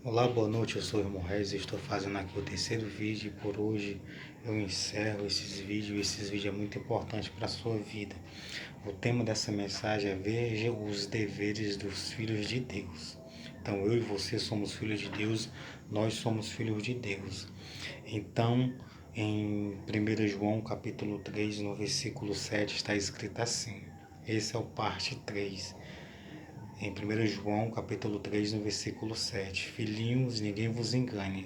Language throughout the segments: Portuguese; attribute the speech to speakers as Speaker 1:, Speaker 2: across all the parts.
Speaker 1: Olá, boa noite, eu sou o irmão Reis e estou fazendo aqui o terceiro vídeo e por hoje eu encerro esses vídeos é muito importante para a sua vida. O tema dessa mensagem é veja os deveres dos filhos de Deus. Então eu e você somos filhos de Deus, nós somos filhos de Deus. Então em 1 João capítulo 3 no versículo 7 está escrito assim, esse é o parte 3. Em 1 João, capítulo 3, no versículo 7. Filhinhos, ninguém vos engane.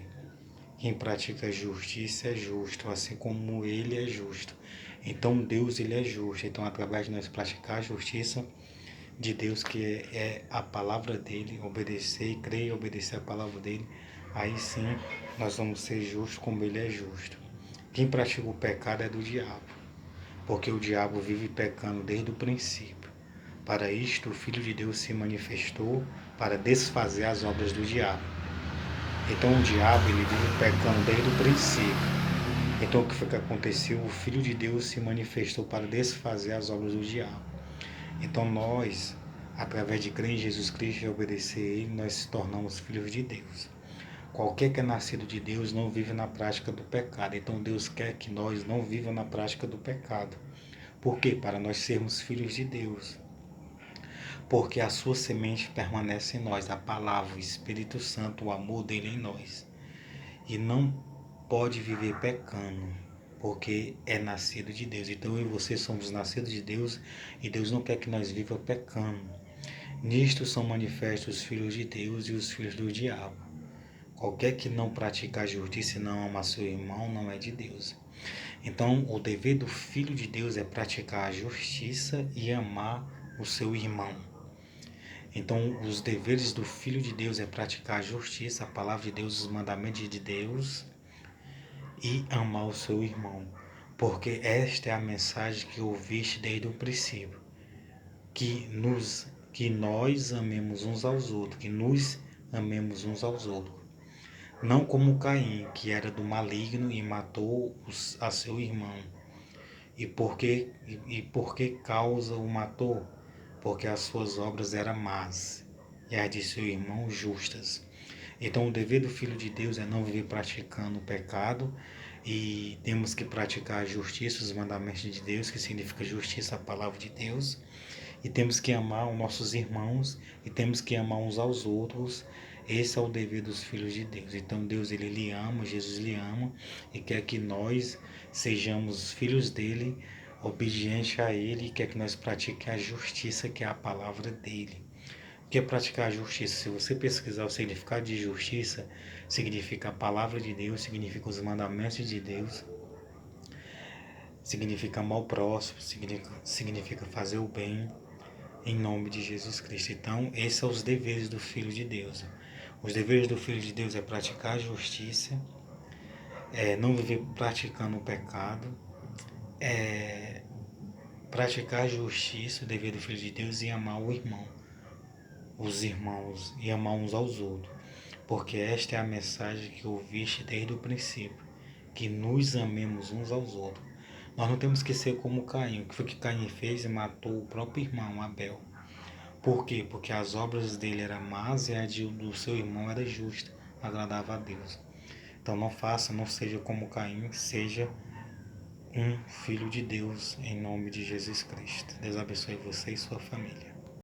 Speaker 1: Quem pratica a justiça é justo, assim como ele é justo. Então Deus, ele é justo. Então, através de nós praticar a justiça de Deus, que é a palavra dele, obedecer e crer e obedecer a palavra dele, aí sim nós vamos ser justos como ele é justo. Quem pratica o pecado é do diabo, porque o diabo vive pecando desde o princípio. Para isto, o Filho de Deus se manifestou para desfazer as obras do diabo. Então, o diabo ele vive pecando desde o princípio. Então, o que foi que aconteceu? O Filho de Deus se manifestou para desfazer as obras do diabo. Então, nós, através de crer em Jesus Cristo e obedecer a Ele, nós se tornamos filhos de Deus. Qualquer que é nascido de Deus não vive na prática do pecado. Então, Deus quer que nós não vivamos na prática do pecado. Por quê? Para nós sermos filhos de Deus. Porque a sua semente permanece em nós, a palavra, o Espírito Santo, o amor dele em nós. E não pode viver pecando, porque é nascido de Deus. Então eu e você somos nascidos de Deus e Deus não quer que nós vivamos pecando. Nisto são manifestos os filhos de Deus e os filhos do diabo. Qualquer que não pratica a justiça e não ama seu irmão não é de Deus. Então o dever do filho de Deus é praticar a justiça e amar o seu irmão. Então, os deveres do Filho de Deus é praticar a justiça, a palavra de Deus, os mandamentos de Deus e amar o seu irmão. Porque esta é a mensagem que ouviste desde o princípio. Que nós amemos uns aos outros, que nos amemos uns aos outros. Não como Caim, que era do maligno e matou a seu irmão. E por que causa o matou? Porque as suas obras eram más e as de seu irmão justas. Então o dever do Filho de Deus é não viver praticando o pecado e temos que praticar a justiça, os mandamentos de Deus, que significa justiça, a palavra de Deus. E temos que amar os nossos irmãos e temos que amar uns aos outros. Esse é o dever dos filhos de Deus. Então Deus ele lhe ama, Jesus lhe ama e quer que nós sejamos filhos dele, obedientes a ele e quer que nós pratiquemos a justiça, que é a palavra dele. O que é praticar a justiça? Se você pesquisar o significado de justiça, significa a palavra de Deus, significa os mandamentos de Deus, significa amar o próximo, significa fazer o bem em nome de Jesus Cristo. Então, esses são os deveres do Filho de Deus. Os deveres do Filho de Deus é praticar a justiça, não viver praticando o pecado, praticar a justiça, o dever do Filho de Deus e amar o irmão, os irmãos e amar uns aos outros. Porque esta é a mensagem que ouviste desde o princípio, que nos amemos uns aos outros. Nós não temos que ser como Caim. O que foi que Caim fez e matou o próprio irmão, Abel. Por quê? Porque as obras dele eram más e a do seu irmão era justa, agradava a Deus. Então não faça, não seja como Caim, seja um filho de Deus em nome de Jesus Cristo. Deus abençoe você e sua família.